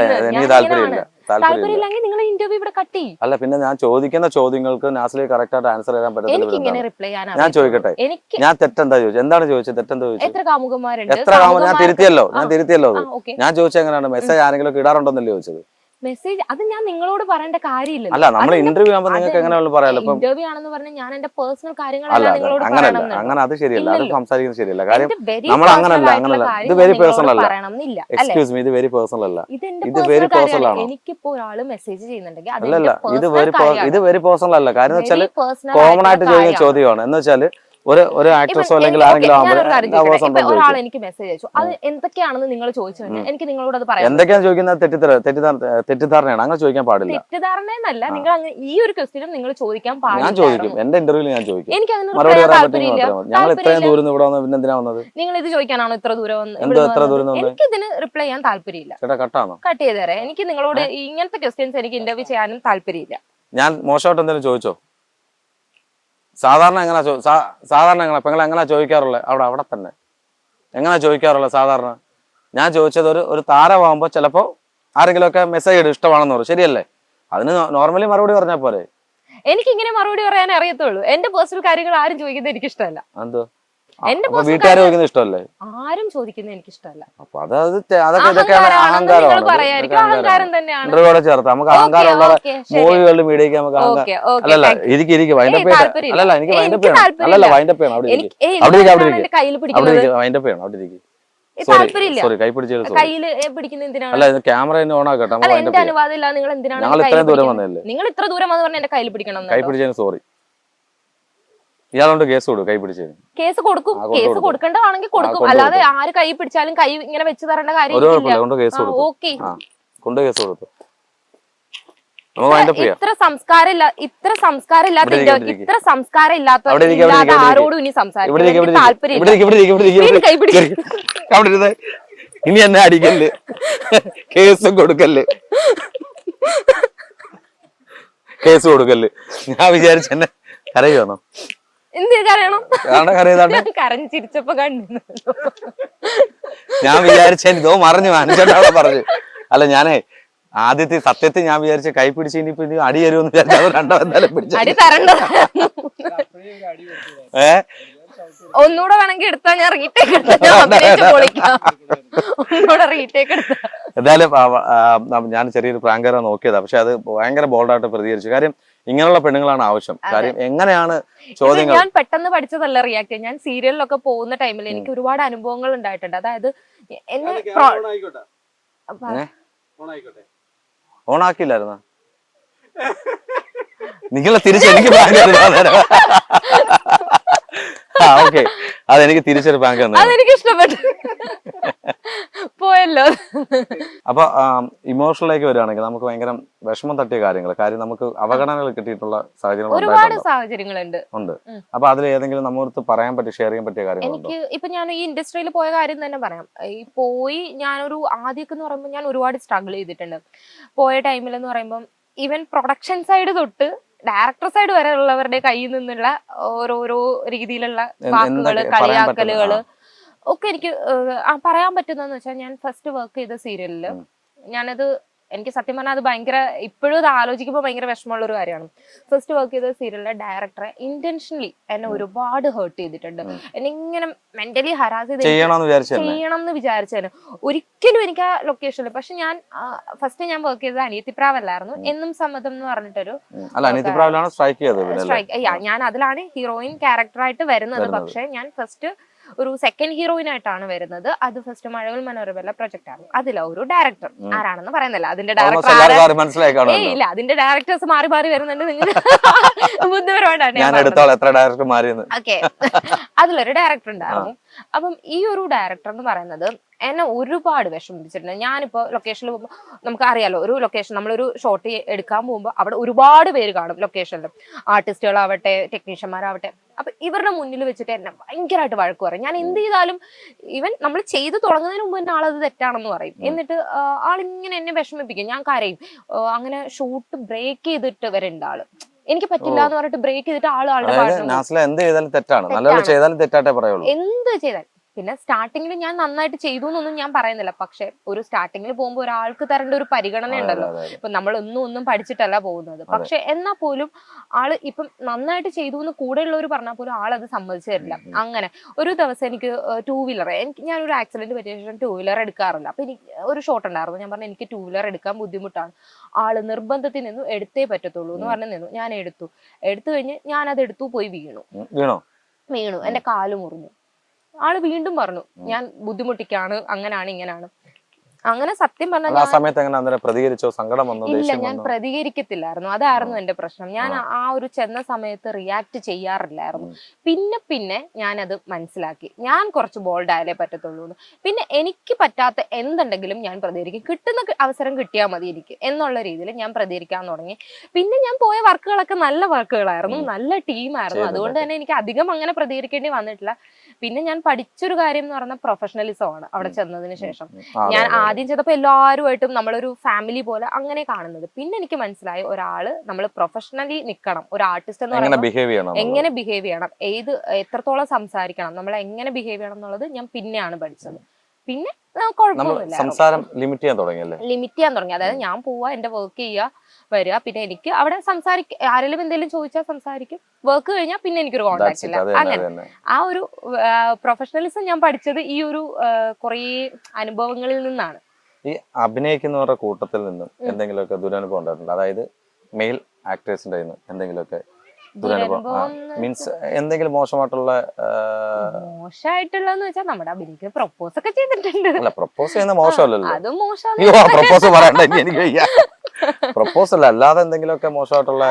താല്പര്യമില്ലെങ്കിൽ നിങ്ങൾ ഇന്റർവ്യൂ ഇവിടെ കട്ട് ചെയ്യും. അല്ല, പിന്നെ ഞാൻ ചോദിക്കുന്ന ചോദ്യങ്ങൾക്ക് നാസിലേക്ക് കറക്റ്റ് ആയിട്ട് ആൻസർ ചെയ്യാൻ പറ്റില്ല. റിപ്ലൈ ഞാൻ ചോദിക്കട്ടെ, ഞാൻ തെറ്റെന്താ ചോദിച്ചത്? എന്താണ് ചോദിച്ചത്? തെറ്റെന്താ ചോദിച്ചത്? എത്ര കാമുകന്മാരുണ്ട്? ഞാൻ തിരുത്തിയല്ലോ. ഞാൻ ചോദിച്ചത് എങ്ങനെയാണ്? മെസ്സേജ് ആരെങ്കിലും ഒക്കെ ഇടാറുണ്ടോന്നല്ലേ ചോദിച്ചത്? മെസ്സേജ് അത് ഞാൻ നിങ്ങളോട് പറയേണ്ട കാര്യമില്ല. അല്ല, നമ്മൾ ഇന്റർവ്യൂ ആകുമ്പോൾ നിങ്ങൾക്ക് എങ്ങനെയുള്ള പറയാലോ. ഇന്റർവ്യൂ ആണെന്ന് പറഞ്ഞാൽ ഞാൻ എന്റെ പേഴ്സണൽ കാര്യങ്ങളെല്ലാം നിങ്ങളോട് പറയണം. അങ്ങനെ അത് ശരിയല്ല. അത് സംസാരിക്കുന്നത് ശരിയല്ല. കാര്യം നമ്മൾ അങ്ങനല്ല. ഇത് വെരി പേഴ്സണൽ അല്ല. എക്സ്ക്യൂസ് മീ, ഇത് വെരി പേഴ്സണൽ അല്ല. ഇത് വെരി പേഴ്സണൽ ആണ്. എനിക്കിപ്പോ ഒരാള് മെസ്സേജ് ചെയ്യുന്നുണ്ടെങ്കിൽ അല്ലല്ല, ഇത് വെരി പേഴ്സണൽ അല്ല. കാര്യം എന്ന് വെച്ചാൽ കോമൺ ആയിട്ട് ചോദിക്കുന്ന ചോദ്യമാണ്. എന്ന് വെച്ചാൽ ഒരു ആക്ട്രസോ അല്ലെങ്കിൽ ആരെങ്കിലും ഒരാൾ എനിക്ക് മെസ്സേജ് അയച്ചു, അത് എന്തൊക്കെയാണെന്ന് നിങ്ങൾ ചോദിച്ചു കഴിഞ്ഞാൽ എനിക്ക് നിങ്ങളോട് അത് പറയാം. എന്തൊക്കെയാണ് ചോദിക്കുന്നത്? തെറ്റിദ്ധാരണയാണ്, അങ്ങനെ ചോദിക്കാൻ പാടില്ല. തെറ്റിദ്ധാരണയെന്നല്ല, നിങ്ങൾ ഈ ഒരു ക്വസ്റ്റ്യനും നിങ്ങൾ ചോദിക്കാൻ ഞാൻ ചോദിക്കും, എന്റെ ഇന്റർവ്യൂവിൽ ഞാൻ ചോദിക്കും. എനിക്ക് അങ്ങനെ മറുപടി പറയാൻ പറ്റില്ല. ഞങ്ങൾ ഇത്രയും ദൂരം ഇവിടെ വന്നത് പിന്നെ എന്തിനാ വന്നത്? നിങ്ങൾ ഇത് ചോദിക്കാനാണോ ഇത്ര ദൂരം? എനിക്ക് ഇതിന് റിപ്ലൈ ചെയ്യാൻ താല്പര്യമില്ല. കട്ട് ചെയ്ത് തരാം. എനിക്ക് നിങ്ങളോട് ഇങ്ങനത്തെ ക്വസ്റ്റ്യൻസ് എനിക്ക് ഇന്റർവ്യൂ ചെയ്യാനും താല്പര്യമില്ല. ഞാൻ മോശമായിട്ട് എന്തെങ്കിലും ചോദിച്ചോ? സാധാരണ പെങ്ങൾ എങ്ങനെ ചോദിക്കാറുള്ളത്? അവിടെ തന്നെ എങ്ങനെ ചോദിക്കാറുള്ളത് സാധാരണ? ഞാൻ ചോദിച്ചത് ഒരു താരമാകുമ്പോ ചിലപ്പോ ആരെങ്കിലും ഒക്കെ മെസ്സേജ് ഇടും ഇഷ്ടമാണെന്ന് പറയും, ശരിയല്ലേ? അതിന് നോർമലി മറുപടി പറഞ്ഞാൽ പോരെ? എനിക്ക് ഇങ്ങനെ മറുപടി പറയാൻ അറിയത്തുള്ളൂ. എന്റെ പേഴ്സണൽ കാര്യങ്ങൾ ആരും ചോദിക്കുന്നത് എനിക്ക് ഇഷ്ടമല്ല. എന്തോ വീട്ടുകാർ ചോദിക്കുന്നത് ഇഷ്ടമല്ലേ? ആരും ചോദിക്കുന്നത് എനിക്ക് ഇഷ്ടമല്ല. അപ്പൊ അഹങ്കാരം തന്നെയാണ്. ഇന്റർവ്യൂടെ ചേർത്ത് നമുക്ക് അഹങ്കാരമുള്ള മൂവികളുടെ മീഡിയക്ക് നമുക്ക് അല്ലല്ല എനിക്ക് വൈൻഡപ്പ് അല്ലല്ല എനിക്ക് വൈൻഡപ്പ് ചെയ്യണം. അല്ലല്ല വൈൻഡപ്പ് ചെയ്യണം. അവിടെ വൈൻഡപ്പ് ചെയ്യണം. അവിടെ ഇരിക്കും. സോറി കൈ പിടിച്ചത് അല്ല, ക്യാമറ ഓൺ ആക്കട്ടെ. ഞങ്ങൾ ഇത്രയും ദൂരം വന്നല്ലേ? നിങ്ങൾ ഇത്ര ദൂരം വന്ന് പറഞ്ഞ എന്റെ കയ്യിൽ പിടിക്കണം. കൈ പിടിച്ചതിന് സോറി. ഇയാളോണ്ട് കേസ് കൊടുക്കും. കൈ പിടിച്ചതിന് കേസ് കൊടുക്കും. കേസ് കൊടുക്കേണ്ടതാണെങ്കിൽ കൊടുക്കും. അല്ലാതെ ആര് കൈ പിടിച്ചാലും കൈ ഇങ്ങനെ വെച്ച് തരേണ്ട കാര്യം. ഓക്കെ കൊണ്ട് കേസ് കൊടുത്തു. ഇത്ര സംസ്കാരം ഇല്ലാത്ത ആരോടും ഇനി സംസാരിക്കാൻ താല്പര്യം. ഇനി എന്നെ അടിക്കല്ല്, കേസും കൊടുക്കല്ല്, കേസ് കൊടുക്കല്ല്. ഞാൻ വിചാരിച്ച എന്നെ കരയുവാണോ? കരഞ്ഞു ചിരിച്ചപ്പോ കണ്ടു. ഞാൻ വിചാരിച്ച ഇതോ മറിഞ്ഞു അനുസരിച്ച് പറഞ്ഞു. അല്ല ഞാനേ ആദ്യത്തെ സത്യത്തിൽ ഞാൻ വിചാരിച്ച കൈ പിടിച്ച് ഇനിയിപ്പോ ഇനി അടി തരുമെന്ന് വിചാരിച്ചു. രണ്ടോ എന്തായാലും പിടിച്ചു. ഒന്നുകൂടെ വേണമെങ്കിൽ എടുത്താ ഞാൻ റീടേക്ക് എന്തായാലും ഞാൻ ചെറിയൊരു പ്രാങ്കര നോക്കിയതാ. പക്ഷെ അത് ഭയങ്കര ബോൾഡായിട്ട് പ്രതികരിച്ചു. കാര്യം ഇങ്ങനെയുള്ള പെണ്ണുങ്ങളാണ് ആവശ്യം. കാര്യം എങ്ങനെയാണ് ചോദ്യങ്ങൾ. ഞാൻ പെട്ടെന്ന് പഠിച്ചതല്ല റിയാക്ട് ചെയ്യാൻ. ഞാൻ സീരിയലിലൊക്കെ പോകുന്ന ടൈമിൽ എനിക്ക് ഒരുപാട് അനുഭവങ്ങൾ ഉണ്ടായിട്ടുണ്ട്. അതായത് എന്നെ ഓണാക്കില്ലായിരുന്ന നിങ്ങളെ തിരിച്ച് എനിക്ക് ഓക്കെ അതെനിക്ക് തിരിച്ചൊരു ബാങ്ക് അതെനിക്ക് ഇഷ്ടപ്പെട്ടു പോയല്ലോ. അപ്പൊ ഇമോഷണലിലേക്ക് വരികയാണെങ്കിൽ നമുക്ക് ഭയങ്കര വിഷമം തട്ടിയ കാര്യം നമുക്ക് അവഗണനകൾ കിട്ടിയിട്ടുള്ള ഒരുപാട് സാഹചര്യങ്ങളുണ്ട്. അപ്പൊ അതിൽ ഏതെങ്കിലും നമ്മൾക്ക് പറയാൻ പറ്റി ഷെയർ ചെയ്യാൻ പറ്റിയ കാര്യങ്ങൾ? എനിക്ക് ഇപ്പൊ ഞാൻ ഈ ഇൻഡസ്ട്രിയിൽ പോയ കാര്യം തന്നെ പറയാം. ഈ പോയി ഞാനൊരു ആദ്യമൊക്കെ എന്ന് പറയുമ്പോൾ ഞാൻ ഒരുപാട് സ്ട്രഗിൾ ചെയ്തിട്ടുണ്ട്. പോയ ടൈമിൽ എന്ന് പറയുമ്പോൾ ഈവൻ പ്രൊഡക്ഷൻ സൈഡ് തൊട്ട് ഡയറക്ടർ സൈഡ് വരെ ഉള്ളവരുടെ കയ്യിൽ നിന്നുള്ള ഓരോരോ രീതിയിലുള്ള വാക്കുകള്, കളിയാക്കലുകള് ഒക്കെ എനിക്ക് പറയാൻ പറ്റുന്നതെന്ന് വെച്ചാൽ, ഞാൻ ഫസ്റ്റ് വർക്ക് ചെയ്ത സീരിയലില് ഞാനത് എനിക്ക് സത്യം പറഞ്ഞാൽ അത് ഭയങ്കര ഇപ്പോഴും അത് ആലോചിക്കുമ്പോൾ ഭയങ്കര വിഷമമുള്ള ഒരു കാര്യമാണ്. ഫസ്റ്റ് വർക്ക് ചെയ്ത സീരിയലിലെ ഡയറക്ടറെ ഇന്റൻഷനലി എന്നെ ഒരുപാട് ഹേർട്ട് ചെയ്തിട്ടുണ്ട്. എന്നെ ഇങ്ങനെ മെന്റലി ഹരാസ് ചെയ്യണം എന്ന് വിചാരിച്ചതിന് ഒരിക്കലും എനിക്ക് ആ ലൊക്കേഷനിൽ. പക്ഷെ ഞാൻ ഫസ്റ്റ് ഞാൻ വർക്ക് ചെയ്തത് അനിയത്തിപ്രാവല്ലായിരുന്നു, എന്നും സമ്മതം എന്ന് പറഞ്ഞിട്ടൊരു സ്ട്രൈക്ക്. ഞാൻ അതിലാണ് ഹീറോയിൻ ക്യാരക്ടറായിട്ട് വരുന്നത്. പക്ഷെ ഞാൻ ഫസ്റ്റ് ഒരു സെക്കൻഡ് ഹീറോയിൻ ആയിട്ടാണ് വരുന്നത്. അത് ഫസ്റ്റ് മഴവിൽ മനോരമ പ്രൊജക്ട് ആണ്. അതിലെ ഒരു ഡയറക്ടർ ആരാണെന്ന് പറയുന്നില്ല. അതിന്റെ ഡയറക്ടർ ഇല്ല, അതിന്റെ ഡയറക്ടേഴ്സ് മാറി മാറി വരുന്നുണ്ട്. നിങ്ങൾ ബുദ്ധിപരമായിട്ടാണ്. ഓക്കെ, അതിലൊരു ഡയറക്ടർ ഉണ്ടായിരുന്നു. അപ്പം ഈ ഒരു ഡയറക്ടർ എന്ന് പറയുന്നത് എന്നെ ഒരുപാട് വിഷമിപ്പിച്ചിട്ടുണ്ട്. ഞാനിപ്പോ ലൊക്കേഷനിൽ പോകുമ്പോൾ നമുക്ക് അറിയാലോ, ഒരു ലൊക്കേഷൻ നമ്മളൊരു ഷോട്ട് എടുക്കാൻ പോകുമ്പോൾ അവിടെ ഒരുപാട് പേര് കാണും ലൊക്കേഷനിൽ, ആർട്ടിസ്റ്റുകളാവട്ടെ ടെക്നീഷ്യന്മാരാവട്ടെ. അപ്പൊ ഇവരുടെ മുന്നിൽ വെച്ചിട്ട് എന്നെ ഭയങ്കരമായിട്ട് വഴക്ക് പറയും. ഞാൻ എന്ത് ചെയ്താലും ഈവൻ നമ്മൾ ചെയ്ത് തുടങ്ങുന്നതിന് മുമ്പ് തന്നെ ആളത് തെറ്റാണെന്ന് പറയും. എന്നിട്ട് ആളിങ്ങനെ എന്നെ വിഷമിപ്പിക്കും. ഞാൻ കരയും. അങ്ങനെ ഷൂട്ട് ബ്രേക്ക് ചെയ്തിട്ട് വരേണ്ട ആള് എനിക്ക് പറ്റില്ല എന്ന് പറഞ്ഞിട്ട് ബ്രേക്ക് ചെയ്തിട്ട് എന്ത് ചെയ്താലും തെറ്റാണ്. എന്ത് ചെയ്താൽ പിന്നെ സ്റ്റാർട്ടിങ്ങിൽ ഞാൻ നന്നായിട്ട് ചെയ്തു എന്നൊന്നും ഞാൻ പറയുന്നില്ല. പക്ഷെ ഒരു സ്റ്റാർട്ടിങ്ങിൽ പോകുമ്പോൾ ഒരാൾക്ക് തരേണ്ട ഒരു പരിഗണന ഉണ്ടല്ലോ. ഇപ്പൊ നമ്മൾ ഒന്നും പഠിച്ചിട്ടല്ല പോകുന്നത്. പക്ഷെ എന്നാ പോലും ആള് ഇപ്പം നന്നായിട്ട് ചെയ്തു എന്ന് കൂടെയുള്ളവർ പറഞ്ഞാൽ പോലും ആളത് സമ്മതിച്ചു തരില്ല. അങ്ങനെ ഒരു ദിവസം എനിക്ക് ടൂ വീലർ, ഞാനൊരു ആക്സിഡന്റ് പറ്റിയ ശേഷം ടൂ വീലർ എടുക്കാറില്ല. അപ്പൊ എനിക്ക് ഒരു ഷോട്ട് ഉണ്ടായിരുന്നു. ഞാൻ പറഞ്ഞു എനിക്ക് ടൂ വീലർ എടുക്കാൻ ബുദ്ധിമുട്ടാണ്. ആള് നിർബന്ധത്തിൽ നിന്നു എടുത്തേ പറ്റത്തുള്ളൂ എന്ന് പറഞ്ഞു നിന്നു. ഞാൻ എടുത്തു കഴിഞ്ഞ് ഞാനത് എടുത്തു പോയി വീണു. എന്റെ കാല് മുറിഞ്ഞു. ആള് വീണ്ടും പറഞ്ഞു ഞാൻ ബുദ്ധിമുട്ടിക്കാണ്, അങ്ങനാണ് ഇങ്ങനാണ്. അങ്ങനെ സത്യം ആ പറഞ്ഞാൽ സമയത്ത് എങ്ങനെ അന്നേരം പ്രതികരിച്ചോ? സങ്കടം വന്നോ? ഇല്ല, ദേഷ്യം ഞാൻ വന്നോ? പ്രതികരിക്കത്തില്ലായിരുന്നു. അതായിരുന്നു എന്റെ പ്രശ്നം. ഞാൻ ആ ഒരു ചെന്ന സമയത്ത് റിയാക്ട് ചെയ്യാറില്ലായിരുന്നു. പിന്നെ ഞാനത് മനസ്സിലാക്കി. ഞാൻ കുറച്ച് ബോൾഡ് ആയാലേ പറ്റത്തുള്ളൂ. പിന്നെ എനിക്ക് പറ്റാത്ത എന്തുണ്ടെങ്കിലും ഞാൻ പ്രതികരിക്കും. കിട്ടുന്ന അവസരം കിട്ടിയാൽ മതി എനിക്ക് എന്നുള്ള രീതിയിൽ ഞാൻ പ്രതികരിക്കാൻ തുടങ്ങി. പിന്നെ ഞാൻ പോയ വർക്കുകളൊക്കെ നല്ല വർക്കുകളായിരുന്നു, നല്ല ടീമായിരുന്നു. അതുകൊണ്ട് തന്നെ എനിക്ക് അധികം അങ്ങനെ പ്രതികരിക്കേണ്ടി വന്നിട്ടില്ല. പിന്നെ ഞാൻ പഠിച്ചൊരു കാര്യം എന്ന് പറഞ്ഞാൽ പ്രൊഫഷണലിസം ആണ് അവിടെ ചെന്നതിന് ശേഷം. ഞാൻ ആദ്യം ചെയ്തപ്പോൾ എല്ലാവരുമായിട്ടും നമ്മളൊരു ഫാമിലി പോലെ അങ്ങനെ കാണുന്നത്. പിന്നെ എനിക്ക് മനസ്സിലായി ഒരാള് നമ്മൾ പ്രൊഫഷണലി നിൽക്കണം. ഒരു ആർട്ടിസ്റ്റ് എന്ന് പറയുമ്പോൾ എങ്ങനെ ബിഹേവ് ചെയ്യണം, എത്രത്തോളം സംസാരിക്കണം, നമ്മൾ എങ്ങനെ ബിഹേവ് ചെയ്യണം എന്നുള്ളത് ഞാൻ പിന്നെയാണ് പഠിച്ചത്. പിന്നെ കുഴപ്പമൊന്നുമില്ല, സംസാരം ലിമിറ്റ് ചെയ്യാൻ തുടങ്ങി. അതായത് ഞാൻ പോവാ, എന്റെ വർക്ക് ചെയ്യുക, വരിക. പിന്നെ എനിക്ക് അവിടെ ആരെങ്കിലും എന്തെങ്കിലും ചോദിച്ചാൽ സംസാരിക്കും. വർക്ക് കഴിഞ്ഞാൽ പിന്നെ എനിക്കൊരു കോണ്ടാക്ട് ഇല്ല. അങ്ങനെ ആ ഒരു പ്രൊഫഷണലിസം ഞാൻ പഠിച്ചത് ഈ ഒരു കുറേ അനുഭവങ്ങളിൽ നിന്നാണ്. ഈ അഭിനയിക്കുന്നവരുടെ കൂട്ടത്തിൽ നിന്നും എന്തെങ്കിലുമൊക്കെ ദുരനുഭവം ഉണ്ടായിട്ടുണ്ട്? അതായത് മെയിൽ ആക്ടേഴ്സിന്റെ എന്തെങ്കിലുമൊക്കെ ദുരനുഭവം മീൻസ് എന്തെങ്കിലും മോശമായിട്ടുള്ളതെന്ന് വെച്ചാൽ നമ്മുടെ അഭിനയിക്ക് പ്രൊപ്പോസ് ഒക്കെ ചെയ്തിട്ടുണ്ട്. അല്ല, പ്രൊപ്പോസ് ചെയ്യുന്ന മോശമല്ലല്ലോ. അതും മോശം. പ്രൊപ്പോസ് പറയണ്ട, എനിക്ക് പ്രൊപ്പോസൽ അല്ലാതെ എന്തെങ്കിലുമൊക്കെ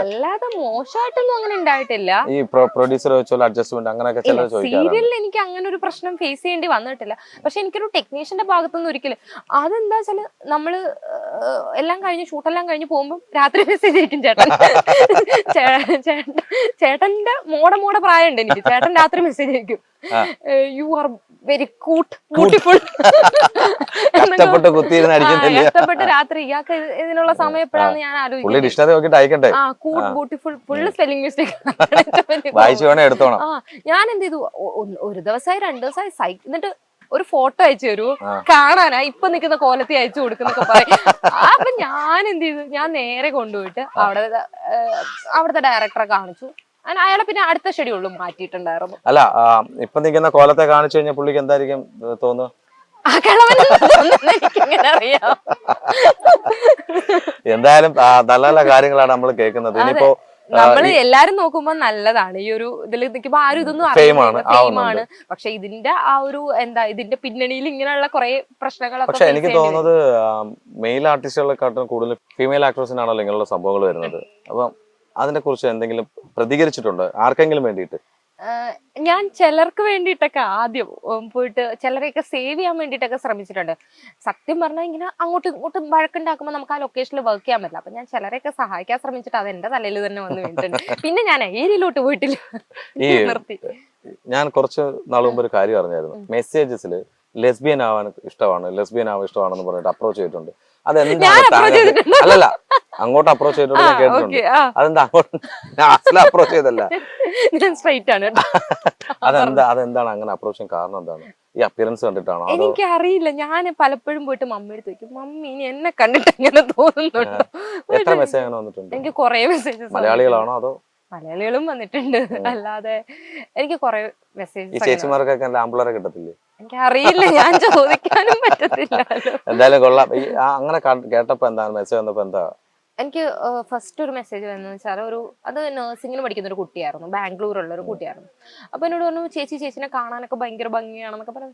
അല്ലാതെ മോശമായിട്ടൊന്നും അങ്ങനെ ഉണ്ടായിട്ടില്ല. ഈ പ്രൊഡ്യൂസർ വെച്ചുള്ള അഡ്ജസ്റ്റ്മെന്റ് അങ്ങനെയൊക്കെ ചിലർ ചോദിക്കാറുണ്ട്. സീരിയലിൽ എനിക്ക് അങ്ങനെ ഒരു പ്രശ്നം ഫേസ് ചെയ്യേണ്ടി വന്നിട്ടില്ല. പക്ഷെ എനിക്കൊരു ടെക്നീഷ്യന്റെ ഭാഗത്തുനിന്ന് ഒരിക്കലും അതെന്താ വെച്ചാല് നമ്മള് എല്ലാം കഴിഞ്ഞ് ഷൂട്ടെല്ലാം കഴിഞ്ഞ് പോകുമ്പോൾ രാത്രി മെസ്സേജ് അയക്കും ചേട്ടന്റെ മോടെ പ്രായമുണ്ട് എനിക്ക്. ചേട്ടൻ രാത്രി മെസ്സേജ് അയക്കും, യു ആർ വെരി ബ്യൂട്ടിഫുൾ. കഷ്ടപ്പെട്ട് രാത്രി ഇയാൾക്ക് ഇതിനുള്ള സമയം എപ്പോഴാന്ന് ഞാൻ ആലോചിക്കും. Full spelling mistake. ഞാൻ എന്ത് ചെയ്തു, ഒരു ദിവസമായി 2 ദിവസമായി എന്നിട്ട് ഒരു ഫോട്ടോ അയച്ചു തരൂ കാണാനാ, ഇപ്പൊ നിൽക്കുന്ന കോലത്തിൽ അയച്ചു കൊടുക്കുന്നൊക്കെ പറയും. അപ്പൊ ഞാൻ എന്ത് ചെയ്തു, ഞാൻ നേരെ കൊണ്ടുപോയിട്ട് അവിടുത്തെ ഡയറക്ടറെ കാണിച്ചു. അയാളെ പിന്നെ അടുത്ത ഷെഡ്യൂളിൽ മാറ്റിയിട്ടുണ്ടായിരുന്നു. അല്ല, ഇപ്പൊ നിൽക്കുന്ന കോലത്തെ കാണിച്ചു കഴിഞ്ഞാൽ പുള്ളിക്ക് എന്തായിരിക്കും തോന്നുന്നു? എന്തായാലും നല്ല നല്ല കാര്യങ്ങളാണ് നമ്മൾ കേൾക്കുന്നത്. ഇനിയിപ്പോ നമ്മള് എല്ലാരും നോക്കുമ്പോ നല്ലതാണ്. ഈ ഒരു ഇതിൽ നിൽക്കുമ്പോ ആരും ഇതൊന്നും ഫെയിമാണ്. പക്ഷെ ഇതിന്റെ ആ ഒരു ഇതിന്റെ പിന്നണിയിൽ ഇങ്ങനെയുള്ള കുറെ പ്രശ്നങ്ങളൊക്കെ. പക്ഷെ എനിക്ക് തോന്നുന്നത് മെയിൽ ആർട്ടിസ്റ്റുകളെക്കാട്ടും കൂടുതൽ ഫീമെയിൽ ആക്ട്രസിനാണല്ലോ ഇങ്ങനെയുള്ള സംഭവങ്ങൾ വരുന്നത്. അപ്പം അതിനെ കുറിച്ച് എന്തെങ്കിലും പ്രതികരിച്ചിട്ടുണ്ടോ ആർക്കെങ്കിലും വേണ്ടിയിട്ട്? ഞാൻ ചിലർക്ക് വേണ്ടിയിട്ടൊക്കെ ആദ്യം പോയിട്ട് ചിലരെയൊക്കെ സേവ് ചെയ്യാൻ വേണ്ടിയിട്ടൊക്കെ ശ്രമിച്ചിട്ടുണ്ട്. സത്യം പറഞ്ഞാൽ ഇങ്ങനെ അങ്ങോട്ടും ഇങ്ങോട്ടും വഴക്കുണ്ടാക്കുമ്പോൾ നമുക്ക് ആ ലൊക്കേഷനിൽ വർക്ക് ചെയ്യാൻ പറ്റില്ല. അപ്പൊ ഞാൻ ചിലരെയൊക്കെ സഹായിക്കാൻ ശ്രമിച്ചിട്ട് അത് എന്റെ തലയിൽ തന്നെ വന്ന് വീണിട്ടുണ്ട്. പിന്നെ ഞാൻ ഏരിയയിലോട്ട് പോയിട്ടില്ല, നിർത്തി. ഞാൻ കുറച്ച് നാൾ മുമ്പ് ഒരു കാര്യം അറിഞ്ഞായിരുന്നു. മെസ്സേജസിൽ ലെസ്ബിയൻ ആവാൻ ഇഷ്ടമാണെന്ന് പറഞ്ഞിട്ട് അപ്രോച്ച് ചെയ്തിട്ടുണ്ട്. അതെന്താണ്? അല്ലല്ല, അങ്ങോട്ട് അപ്രോച്ച് ചെയ്തിട്ടുണ്ട്, കേട്ടിട്ടുണ്ട്. അതെന്താ അങ്ങോട്ട് അപ്രോച്ച് ചെയ്തല്ല, അതെന്താണ് അങ്ങനെ അപ്രോച്ച് ചെയ്യാൻ കാരണം എന്താണ്? ഈ അപ്പിയറൻസ് കണ്ടിട്ടാണോ? എനിക്കറിയില്ല. ഞാൻ പലപ്പോഴും പോയിട്ട് മമ്മിയുടെ അടുത്ത് ചോദിക്കും, മമ്മി ഇനി എന്നെ കണ്ടിട്ട് എങ്ങനെ തോന്നുന്നുണ്ടോ? എത്ര മെസ്സേജ് അങ്ങനെ വന്നിട്ടുണ്ട്? എനിക്ക് കുറെ മെസ്സേജസ്. മലയാളികളാണോ അതോ? മലയാളികളും വന്നിട്ടുണ്ട്, അല്ലാതെ എനിക്ക് കുറെ മെസ്സേജ്. ഈ ചേച്ചിമാർക്കൊക്കെ ആമ്പിളറെ കിട്ടത്തില്ലേ? എനിക്കറിയില്ല, ഞാൻ ചോദിക്കാനും പറ്റത്തില്ല. എന്തായാലും കൊള്ളാം. അങ്ങനെ കേട്ടപ്പോ എന്താണ് മെസ്സേജ് വന്നപ്പോ എന്താ? എനിക്ക് ഫസ്റ്റ് ഒരു മെസ്സേജ് വന്നതെന്ന് വെച്ചാൽ അത് നഴ്സിംഗിന് പഠിക്കുന്ന ഒരു കുട്ടിയായിരുന്നു, ബാംഗ്ലൂരുള്ള ഒരു കുട്ടിയായിരുന്നു. അപ്പൊ എന്നോട് പറഞ്ഞു, ചേച്ചിനെ കാണാനൊക്കെ ഭയങ്കര ഭംഗിയാണെന്നൊക്കെ പറഞ്ഞു,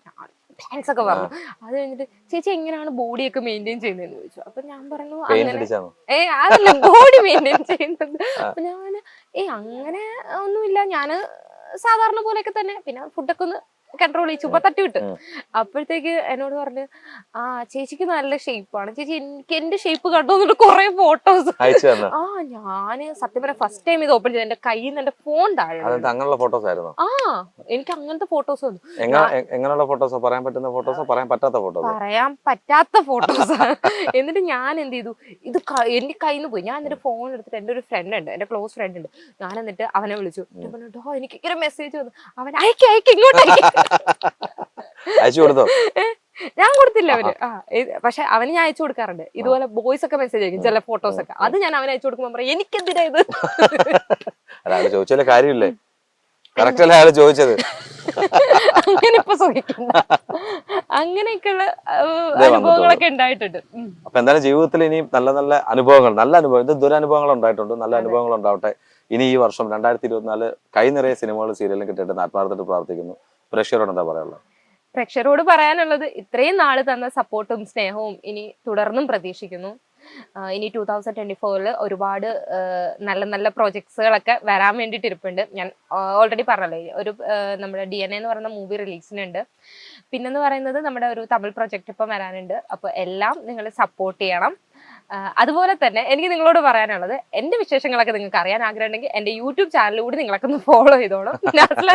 താങ്ക്സ് ഒക്കെ പറഞ്ഞു. അത് കഴിഞ്ഞിട്ട് ചേച്ചി എങ്ങനെയാണ് ബോഡിയൊക്കെ മെയിൻറ്റെയിൻ ചെയ്യുന്നതെന്ന് ചോദിച്ചു. അപ്പൊ ഞാൻ പറഞ്ഞു, അങ്ങനെ അതല്ല ബോഡി മെയിൻറ്റെയിൻ ചെയ്യുന്നത്. അപ്പൊ ഞാൻ അങ്ങനെ ഒന്നുമില്ല, ഞാന് സാധാരണ പോലെയൊക്കെ തന്നെ. പിന്നെ ഫുഡൊക്കെ ഒന്ന് കൺട്രോൾ ചെയ്ത് ചുമ്മാ തട്ടി വിട്ട്. അപ്പോഴത്തേക്ക് എന്നോട് പറഞ്ഞു, ആ ചേച്ചിക്ക് നല്ല ഷേപ്പാണ് ചേച്ചി, എനിക്ക് എന്റെ ഷേപ്പ് കണ്ടു എന്നിട്ട് കുറെ ഫോട്ടോസ്. ഞാന് സത്യം പറയാം ഫസ്റ്റ് ടൈം ഇത് ഓപ്പൺ ചെയ്ത് എന്റെ കയ്യിൽ നിന്ന് എന്റെ ഫോൺ താഴെ. എനിക്ക് അങ്ങനത്തെ ഫോട്ടോസ് വന്നു. എങ്ങനെയുള്ള ഫോട്ടോസോ? പറയാൻ പറ്റുന്ന ഫോട്ടോസോ പറയാൻ പറ്റാത്ത ഫോട്ടോസോ? പറയാൻ പറ്റാത്ത ഫോട്ടോസ്. എന്നിട്ട് ഞാൻ എന്ത് ചെയ്തു, ഇത് എന്റെ കയ്യിൽ നിന്ന് പോയി. ഞാൻ എന്നിട്ട് ഫോൺ എടുത്തിട്ട് എന്റെ ഒരു ഫ്രണ്ട് ഉണ്ട്, എന്റെ ക്ലോസ് ഫ്രണ്ട് ഉണ്ട്, ഞാൻ എന്നിട്ട് അവനെ വിളിച്ചു. എനിക്ക് ഇങ്ങനെ മെസ്സേജ് വന്നു. അവൻ അയക്ക് ഇങ്ങോട്ട് അയച്ചു കൊടുത്തോ? ഞാൻ കൊടുത്തില്ല അവര്. പക്ഷെ അവന് ഞാൻ അയച്ചു കൊടുക്കാറുണ്ട്. ഇതുപോലെ ബോയ്സ് ഒക്കെ മെസ്സേജ് അയക്കും ചില ഫോട്ടോസ് ഒക്കെ. അത് ഞാൻ അവനെ അയച്ചു കൊടുക്കുമ്പോ പറയാം, എനിക്കെന്തിനാ ഇത്? ചോദിച്ചാലേ കാര്യമില്ലേ, കറക്റ്റ് അല്ലേ അയാള് ചോദിച്ചത്? അങ്ങനെ ഇപ്പൊ സുഖിക്കണ്ട. അങ്ങനെയൊക്കെയുള്ള അനുഭവങ്ങളൊക്കെ ഉണ്ടായിട്ടുണ്ട്. അപ്പൊ എന്തായാലും ജീവിതത്തിൽ ഇനി നല്ല അനുഭവങ്ങൾ ഇത് ദുരനുഭവങ്ങൾ ഉണ്ടായിട്ടുണ്ട്, നല്ല അനുഭവങ്ങൾ ഉണ്ടാവട്ടെ. ഇനി ഈ വർഷം 2024 കൈ നിറയെ സിനിമകളും സീരിയലും കിട്ടിയിട്ട് ആത്മാർത്ഥമായിട്ട് പ്രാർത്ഥിക്കുന്നു. പ്രേക്ഷകരോട് എന്താ പറയാനുള്ളത്? പ്രേക്ഷകരോട് പറയാനുള്ളത് ഇത്രയും നാള് തന്ന സപ്പോർട്ടും സ്നേഹവും ഇനി തുടർന്നും പ്രതീക്ഷിക്കുന്നു. ഇനി 2024 ഒരുപാട് നല്ല നല്ല പ്രോജക്ട്സുകളൊക്കെ വരാൻ വേണ്ടിയിട്ട് ഇരിപ്പുണ്ട്. ഞാൻ ഓൾറെഡി പറഞ്ഞല്ലോ, ഒരു നമ്മുടെ DNA എന്ന് പറയുന്ന മൂവി റിലീസിനുണ്ട്. പിന്നെന്ന് പറയുന്നത് നമ്മുടെ ഒരു തമിഴ് പ്രൊജക്ട് ഇപ്പം വരാനുണ്ട്. അപ്പോൾ എല്ലാം നിങ്ങൾ സപ്പോർട്ട് ചെയ്യണം. അതുപോലെ തന്നെ എനിക്ക് നിങ്ങളോട് പറയാനുള്ളത്, എൻ്റെ വിശേഷങ്ങളൊക്കെ നിങ്ങൾക്ക് അറിയാൻ ആഗ്രഹം ഉണ്ടെങ്കിൽ എൻ്റെ യൂട്യൂബ് ചാനലിലൂടെ നിങ്ങളൊക്കെ ഒന്ന് ഫോളോ ചെയ്തോളൂ.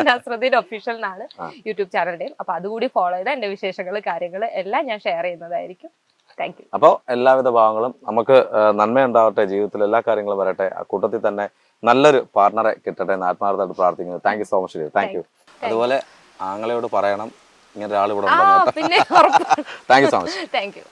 നസ്രുദ്ദീൻ ഒഫീഷ്യൽ എന്നാണ് യൂട്യൂബ് ചാനലിൻ്റെയും. അപ്പോൾ അതുകൂടി ഫോളോ ചെയ്താൽ എൻ്റെ വിശേഷങ്ങൾ കാര്യങ്ങൾ എല്ലാം ഞാൻ ഷെയർ ചെയ്യുന്നതായിരിക്കും. Thank you. അപ്പോൾ എല്ലാവിധ ഭാവങ്ങളും നമുക്ക് നന്മയുണ്ടാവട്ടെ, ജീവിതത്തിൽ എല്ലാ കാര്യങ്ങളും വരട്ടെ, ആ കൂട്ടത്തിൽ തന്നെ നല്ലൊരു പാർട്ണറെ കിട്ടട്ടെ എന്ന് ആത്മാർത്ഥമായിട്ട് പ്രാർത്ഥിക്കുന്നു. Thank you so much. Thank you. അതുപോലെ ആങ്ങളയോട് പറയണം ഇങ്ങനെ ഒരാൾ ഇവിടെ ഉണ്ടെന്ന്. പിന്നെ thank you so much. Thank you.